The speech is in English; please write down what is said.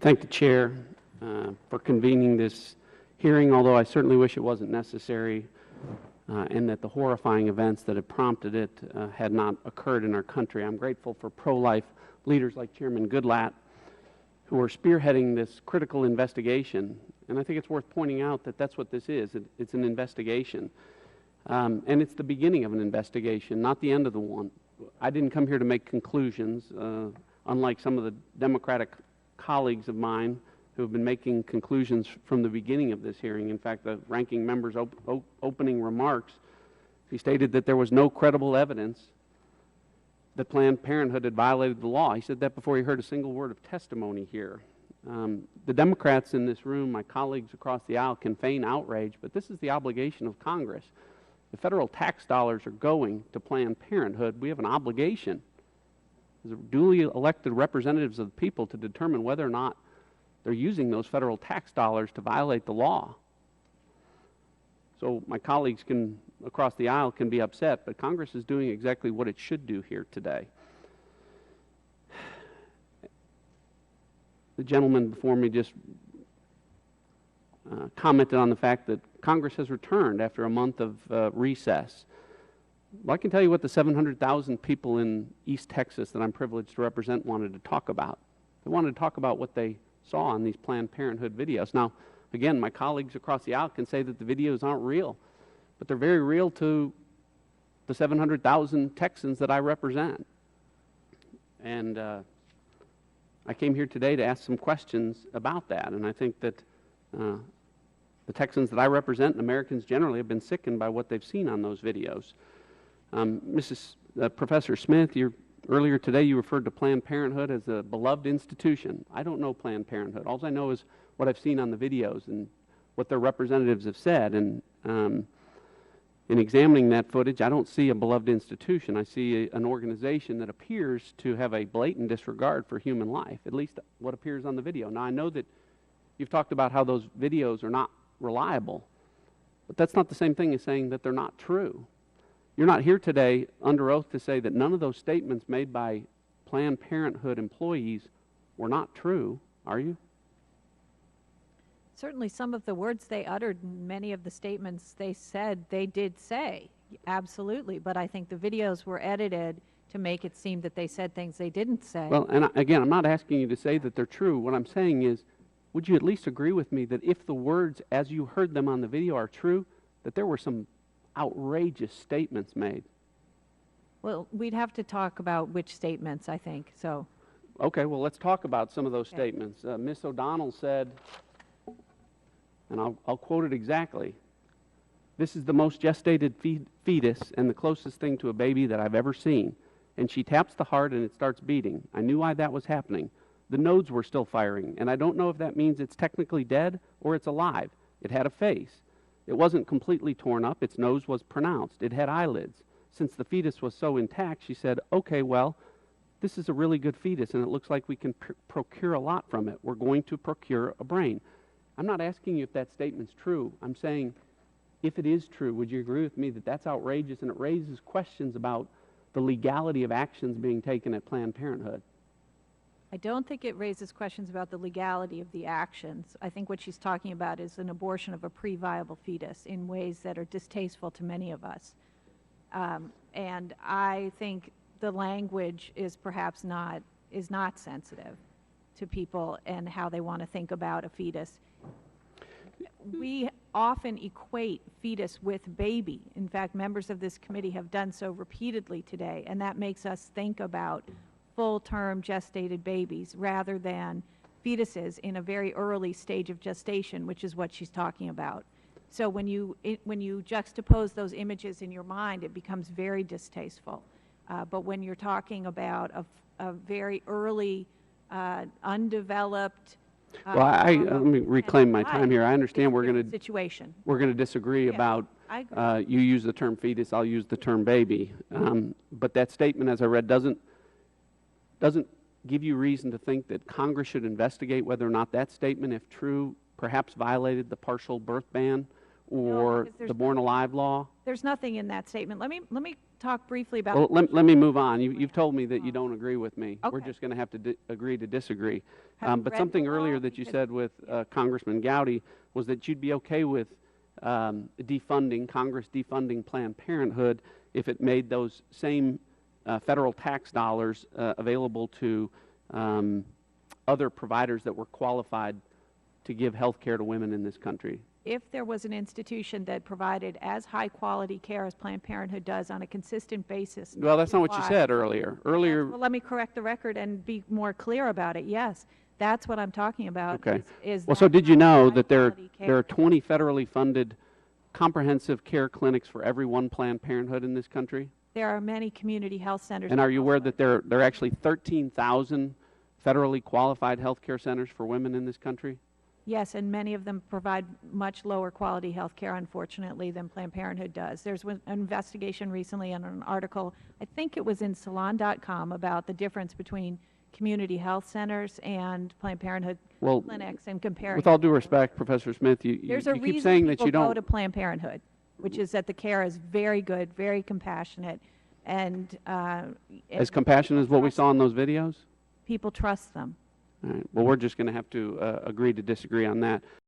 Thank the Chair for convening this hearing, although I certainly wish it wasn't necessary and that the horrifying events that had prompted it had not occurred in our country. I'm grateful for pro-life leaders like Chairman Goodlatte who are spearheading this critical investigation. And I think it's worth pointing out that that's what this is. It's an investigation. And it's the beginning of an investigation, not the end of the one. I didn't come here to make conclusions, unlike some of the Democratic colleagues of mine who have been making conclusions from the beginning of this hearing. In fact, the ranking member's opening remarks, he stated that there was no credible evidence that Planned Parenthood had violated the law. He said that before he heard a single word of testimony here. The Democrats in this room, my colleagues across the aisle, can feign outrage, but this is the obligation of Congress. The federal tax dollars are going to Planned Parenthood. We have an obligation as duly elected representatives of the people to determine whether or not they're using those federal tax dollars to violate the law. So my colleagues across the aisle can be upset, but Congress is doing exactly what it should do here today. The gentleman before me just commented on the fact that Congress has returned after a month of recess. Well, I can tell you what the 700,000 people in East Texas that I'm privileged to represent wanted to talk about. They wanted to talk about what they saw on these Planned Parenthood videos. Now, again, my colleagues across the aisle can say that the videos aren't real, but they're very real to the 700,000 Texans that I represent. And I came here today to ask some questions about that, and I think that the Texans that I represent and Americans generally have been sickened by what they've seen on those videos. Professor Smith, earlier today you referred to Planned Parenthood as a beloved institution. I don't know Planned Parenthood. All I know is what I've seen on the videos and what their representatives have said. And in examining that footage, I don't see a beloved institution. I see an organization that appears to have a blatant disregard for human life, at least what appears on the video. Now, I know that you've talked about how those videos are not reliable, but that's not the same thing as saying that they're not true. You're not here today under oath to say that none of those statements made by Planned Parenthood employees were not true, are you? Certainly some of the words they uttered, many of the statements they said, they did say, absolutely. But I think the videos were edited to make it seem that they said things they didn't say. Well, and again, I'm not asking you to say that they're true. What I'm saying is, would you at least agree with me that if the words as you heard them on the video are true, that there were some outrageous statements made? Well, we'd have to talk about which statements, I think. So, okay, well, let's talk about some of those statements. Ms. O'Donnell said, and I'll quote it exactly, "This is the most gestated fetus and the closest thing to a baby that I've ever seen. And she taps the heart and it starts beating. I knew why that was happening. The nodes were still firing, and I don't know if that means it's technically dead or it's alive. It had a face. It wasn't completely torn up. Its nose was pronounced. It had eyelids. Since the fetus was so intact, she said, okay, well, this is a really good fetus, and it looks like we can procure a lot from it. We're going to procure a brain." I'm not asking you if that statement's true. I'm saying, if it is true, would you agree with me that that's outrageous and it raises questions about the legality of actions being taken at Planned Parenthood? I don't think it raises questions about the legality of the actions. I think what she's talking about is an abortion of a pre-viable fetus in ways that are distasteful to many of us. And I think the language is perhaps not sensitive to people and how they want to think about a fetus. We often equate fetus with baby. In fact, members of this committee have done so repeatedly today, and that makes us think about full-term gestated babies rather than fetuses in a very early stage of gestation, which is what she's talking about. So when you juxtapose those images in your mind, it becomes very distasteful. But when you're talking about a very early, undeveloped well, let me reclaim my time here. I understand we're going to disagree about, you use the term fetus, I'll use the term baby. But that statement, as I read, doesn't give you reason to think that Congress should investigate whether or not that statement, if true, perhaps violated the partial birth ban or because there's the Born Alive law? There's nothing in that statement. Let me talk briefly about. Well, let me move on. You've told me that you don't agree with me. We're Okay. just going to have to agree to disagree. Have you But read something the law? earlier that you Because- said with Congressman Gowdy was that you'd be okay with defunding, Congress defunding Planned Parenthood if it made those same federal tax dollars available to other providers that were qualified to give health care to women in this country. If there was an institution that provided as high-quality care as Planned Parenthood does on a consistent basis. Well, that's not what you nationwide- said earlier. Well, let me correct the record and be more clear about it. Yes, that's what I'm talking about. Okay. Is Well, so that did you kind of know that there high-quality care. are 20 federally funded comprehensive care clinics for every one Planned Parenthood in this country? There are many community health centers. And are you aware also- that there are actually 13,000 federally qualified health care centers for women in this country? Yes, and many of them provide much lower quality health care, unfortunately, than Planned Parenthood does. There's an investigation recently and an article, I think it was in Salon.com, about the difference between community health centers and Planned Parenthood Well, clinics and comparing. with all due respect, Professor Smith, you There's a keep reason saying that people you go don't. to Planned Parenthood, which is that the care is very good, very compassionate, and As compassionate as what we saw in those videos? people trust them. All right. Well, we're just going to have to agree to disagree on that.